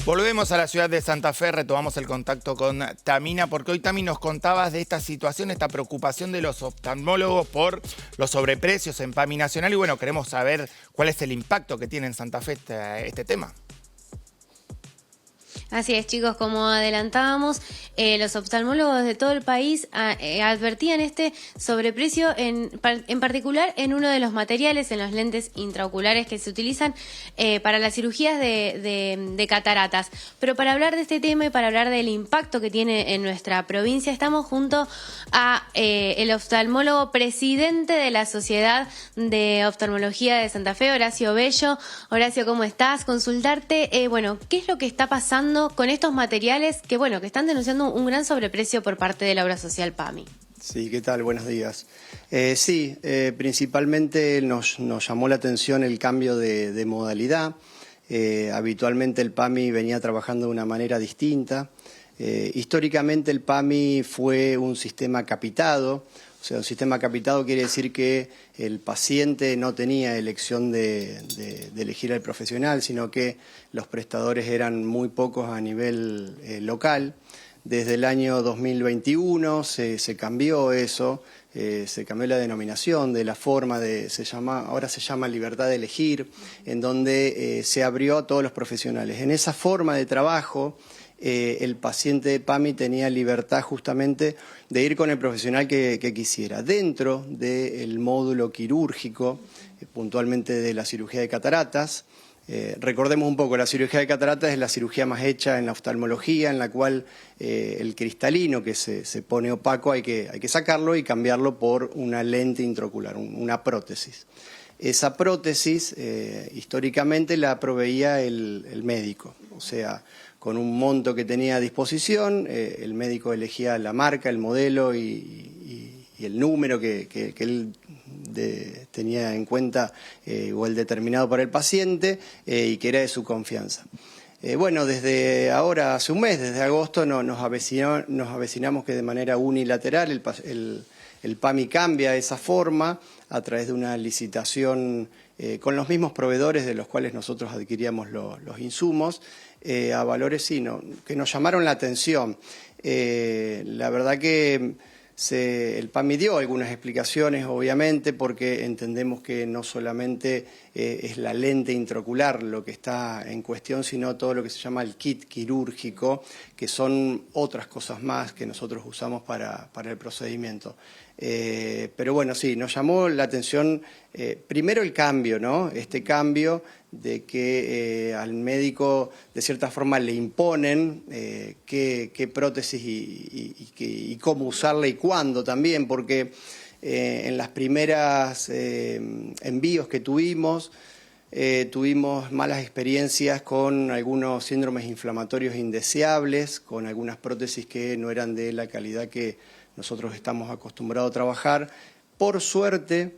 Volvemos a la ciudad de Santa Fe, retomamos el contacto con Tamina, porque hoy, Tami, nos contabas de esta situación, esta preocupación de los oftalmólogos por los sobreprecios en PAMI Nacional y bueno, queremos saber cuál es el impacto que tiene en Santa Fe este tema. Así es, chicos, como adelantábamos, los oftalmólogos de todo el país advertían este sobreprecio en particular en uno de los materiales, en los lentes intraoculares que se utilizan para las cirugías de cataratas. Pero para hablar de este tema y para hablar del impacto que tiene en nuestra provincia, estamos junto a el oftalmólogo presidente de la Sociedad de Oftalmología de Santa Fe, Horacio Bello. Horacio, ¿cómo estás? Consultarte, bueno, ¿qué es lo que está pasando con estos materiales que, bueno, que están denunciando un gran sobreprecio por parte de la obra social PAMI? Sí, ¿qué tal? Buenos días. Principalmente nos llamó la atención el cambio de modalidad. Habitualmente el PAMI venía trabajando de una manera distinta. Históricamente el PAMI fue un sistema capitado. O sea, un sistema capitado quiere decir que el paciente no tenía elección de elegir al profesional, sino que los prestadores eran muy pocos a nivel local. Desde el año 2021 se cambió eso, se cambió la denominación de la forma ahora se llama libertad de elegir, en donde se abrió a todos los profesionales. En esa forma de trabajo, el paciente de PAMI tenía libertad justamente de ir con el profesional que quisiera. Dentro del módulo quirúrgico, puntualmente de la cirugía de cataratas, recordemos un poco, la cirugía de cataratas es la cirugía más hecha en la oftalmología, en la cual el cristalino que se pone opaco hay que sacarlo y cambiarlo por una lente intraocular, una prótesis. Esa prótesis históricamente la proveía el médico, o sea, con un monto que tenía a disposición, el médico elegía la marca, el modelo y el número que él tenía en cuenta o el determinado para el paciente y que era de su confianza. Bueno, desde ahora, hace un mes, desde agosto, nos avecinamos que de manera unilateral el PAMI cambia esa forma a través de una licitación con los mismos proveedores de los cuales nosotros adquiríamos los insumos, a valores que nos llamaron la atención. La verdad que el PAMI dio algunas explicaciones, obviamente, porque entendemos que no solamente es la lente intraocular lo que está en cuestión, sino todo lo que se llama el kit quirúrgico, que son otras cosas más que nosotros usamos para el procedimiento. Pero bueno, sí, nos llamó la atención primero el cambio, ¿no? Este cambio de que al médico de cierta forma le imponen qué prótesis y cómo usarla y cuándo también, porque en las primeras envíos que tuvimos malas experiencias con algunos síndromes inflamatorios indeseables, con algunas prótesis que no eran de la calidad que nosotros estamos acostumbrados a trabajar. Por suerte,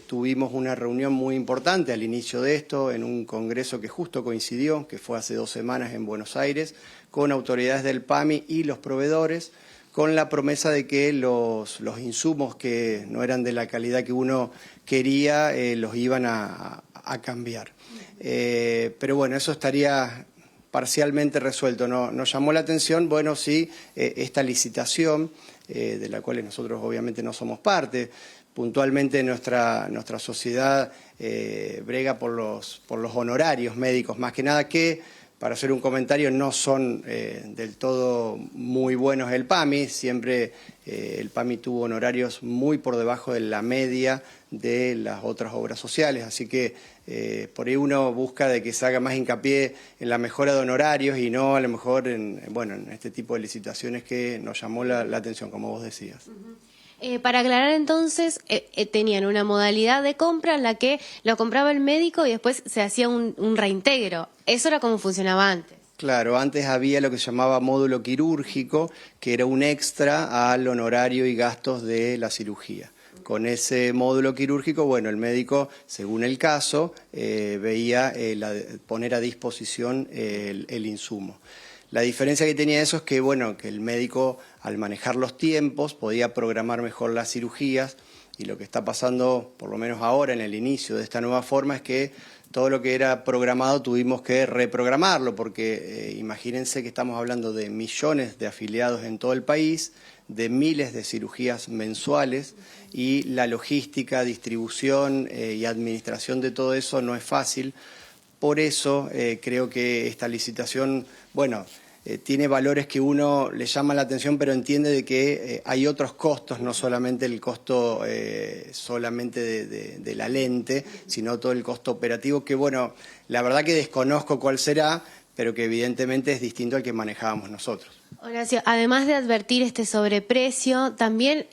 tuvimos una reunión muy importante al inicio de esto, en un congreso que justo coincidió, que fue hace 2 semanas en Buenos Aires, con autoridades del PAMI y los proveedores, con la promesa de que los insumos que no eran de la calidad que uno quería, los iban a cambiar. Pero bueno, eso estaría parcialmente resuelto. Nos llamó la atención, bueno, sí, esta licitación, de la cual nosotros obviamente no somos parte. Puntualmente nuestra sociedad brega por los honorarios médicos, más que nada que, para hacer un comentario, no son del todo muy buenos el PAMI. Siempre el PAMI tuvo honorarios muy por debajo de la media de las otras obras sociales, así que por ahí uno busca de que se haga más hincapié en la mejora de honorarios y no a lo mejor en este tipo de licitaciones que nos llamó la atención, como vos decías. Para aclarar entonces, tenían una modalidad de compra en la que lo compraba el médico y después se hacía un reintegro. Eso era como funcionaba antes. Claro, antes había lo que se llamaba módulo quirúrgico, que era un extra al honorario y gastos de la cirugía. Con ese módulo quirúrgico, bueno, el médico, según el caso, veía poner a disposición el insumo. La diferencia que tenía eso es que, bueno, que el médico, al manejar los tiempos, podía programar mejor las cirugías, y lo que está pasando, por lo menos ahora, en el inicio de esta nueva forma, es que todo lo que era programado tuvimos que reprogramarlo, porque imagínense que estamos hablando de millones de afiliados en todo el país, de miles de cirugías mensuales, y la logística, distribución y administración de todo eso no es fácil. Por eso creo que esta licitación, bueno, tiene valores que uno le llama la atención, pero entiende de que hay otros costos, no solamente el costo solamente de la lente, sino todo el costo operativo, que bueno, la verdad que desconozco cuál será, pero que evidentemente es distinto al que manejábamos nosotros. Horacio, además de advertir este sobreprecio, también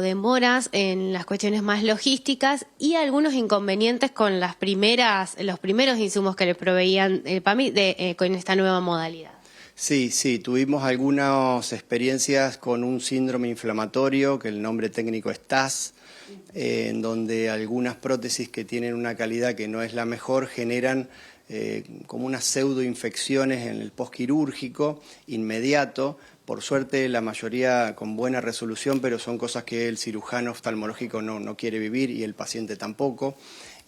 demoras en las cuestiones más logísticas y algunos inconvenientes con los primeros insumos que le proveían el PAMI con esta nueva modalidad. Sí, tuvimos algunas experiencias con un síndrome inflamatorio, que el nombre técnico es TAS, en donde algunas prótesis que tienen una calidad que no es la mejor generan como unas pseudoinfecciones en el postquirúrgico inmediato. Por suerte la mayoría con buena resolución, pero son cosas que el cirujano oftalmológico no quiere vivir y el paciente tampoco.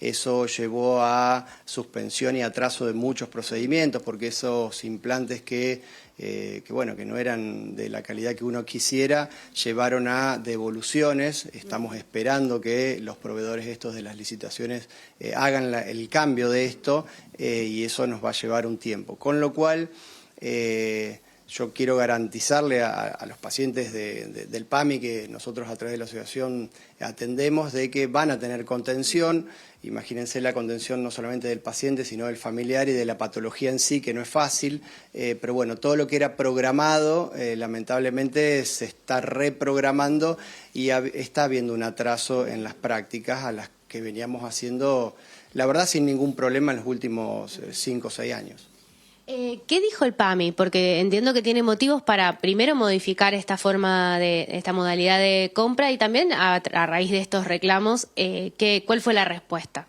Eso llevó a suspensión y atraso de muchos procedimientos, porque esos implantes que no eran de la calidad que uno quisiera, llevaron a devoluciones. Estamos esperando que los proveedores estos de las licitaciones hagan el cambio de esto y eso nos va a llevar un tiempo. Con lo cual, yo quiero garantizarle a los pacientes del PAMI, que nosotros a través de la asociación atendemos, de que van a tener contención. Imagínense la contención no solamente del paciente, sino del familiar y de la patología en sí, que no es fácil. Pero bueno, todo lo que era programado, lamentablemente se está reprogramando y está habiendo un atraso en las prácticas a las que veníamos haciendo, la verdad, sin ningún problema en los últimos 5 o 6 años. ¿Qué dijo el PAMI? Porque entiendo que tiene motivos para primero modificar esta modalidad de compra y también a raíz de estos reclamos, ¿cuál fue la respuesta?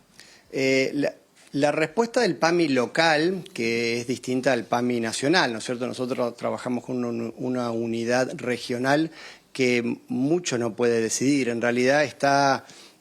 La respuesta del PAMI local, que es distinta al PAMI nacional, ¿no es cierto? Nosotros trabajamos con una unidad regional que mucho no puede decidir. En realidad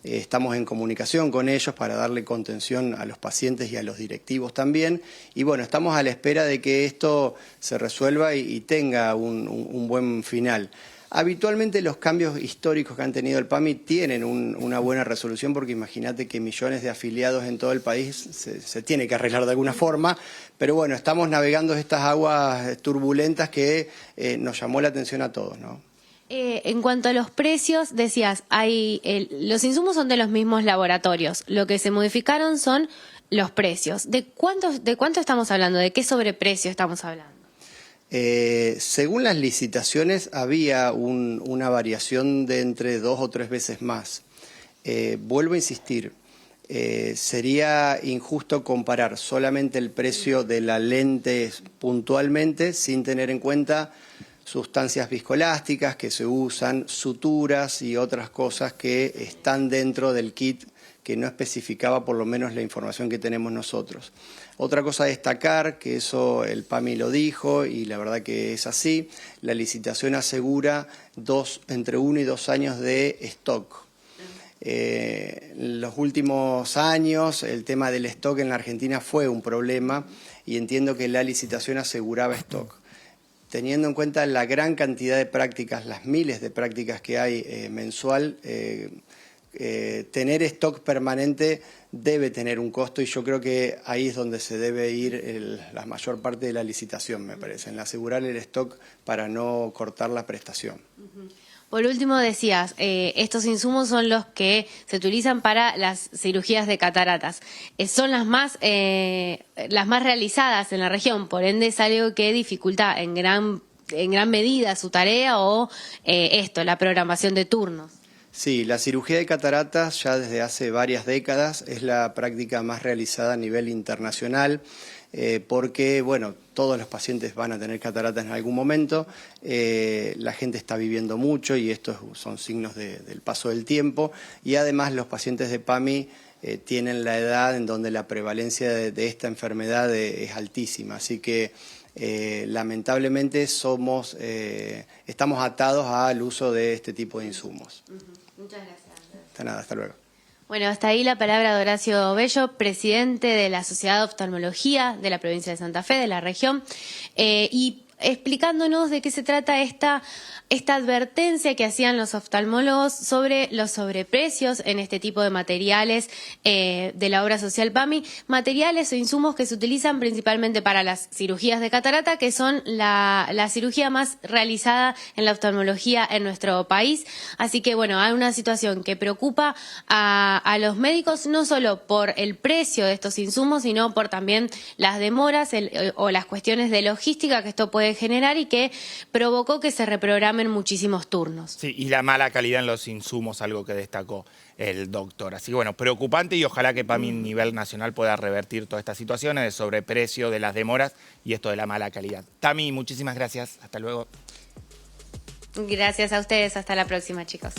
estamos en comunicación con ellos para darle contención a los pacientes y a los directivos también. Y bueno, estamos a la espera de que esto se resuelva y tenga un buen final. Habitualmente los cambios históricos que han tenido el PAMI tienen una buena resolución, porque imagínate que millones de afiliados en todo el país se tiene que arreglar de alguna forma. Pero bueno, estamos navegando estas aguas turbulentas que nos llamó la atención a todos, ¿no? En cuanto a los precios, decías, los insumos son de los mismos laboratorios. Lo que se modificaron son los precios. ¿De cuánto estamos hablando? ¿De qué sobreprecio estamos hablando? Según las licitaciones había una variación de entre 2 o 3 veces más. Vuelvo a insistir, sería injusto comparar solamente el precio de la lente puntualmente sin tener en cuenta sustancias viscoelásticas que se usan, suturas y otras cosas que están dentro del kit que no especificaba por lo menos la información que tenemos nosotros. Otra cosa a destacar, que eso el PAMI lo dijo y la verdad que es así, la licitación asegura entre 1 y 2 años de stock. En los últimos años el tema del stock en la Argentina fue un problema y entiendo que la licitación aseguraba stock. Teniendo en cuenta la gran cantidad de prácticas, las miles de prácticas que hay mensual, tener stock permanente debe tener un costo y yo creo que ahí es donde se debe ir la mayor parte de la licitación, me parece, en asegurar el stock para no cortar la prestación. Por último decías, estos insumos son los que se utilizan para las cirugías de cataratas. Son las más realizadas en la región, por ende es algo que dificulta en gran medida su tarea o la programación de turnos. Sí, la cirugía de cataratas ya desde hace varias décadas es la práctica más realizada a nivel internacional. Porque, bueno, todos los pacientes van a tener cataratas en algún momento, la gente está viviendo mucho y estos son signos del paso del tiempo y además los pacientes de PAMI tienen la edad en donde la prevalencia de esta enfermedad es altísima, así que lamentablemente estamos atados al uso de este tipo de insumos. Muchas gracias. Hasta luego. Bueno, hasta ahí la palabra de Horacio Bello, presidente de la Sociedad de Oftalmología de la provincia de Santa Fe, de la región, y explicándonos de qué se trata esta advertencia que hacían los oftalmólogos sobre los sobreprecios en este tipo de materiales de la obra social PAMI, materiales o insumos que se utilizan principalmente para las cirugías de catarata, que son la cirugía más realizada en la oftalmología en nuestro país. Así que bueno, hay una situación que preocupa a los médicos, no solo por el precio de estos insumos, sino por también las demoras o las cuestiones de logística que esto puede generar y que provocó que se reprogramen muchísimos turnos. Sí, y la mala calidad en los insumos, algo que destacó el doctor. Así que bueno, preocupante, y ojalá que PAMI a nivel nacional pueda revertir todas estas situaciones de sobreprecio, de las demoras y esto de la mala calidad. Tami, muchísimas gracias. Hasta luego. Gracias a ustedes. Hasta la próxima, chicos.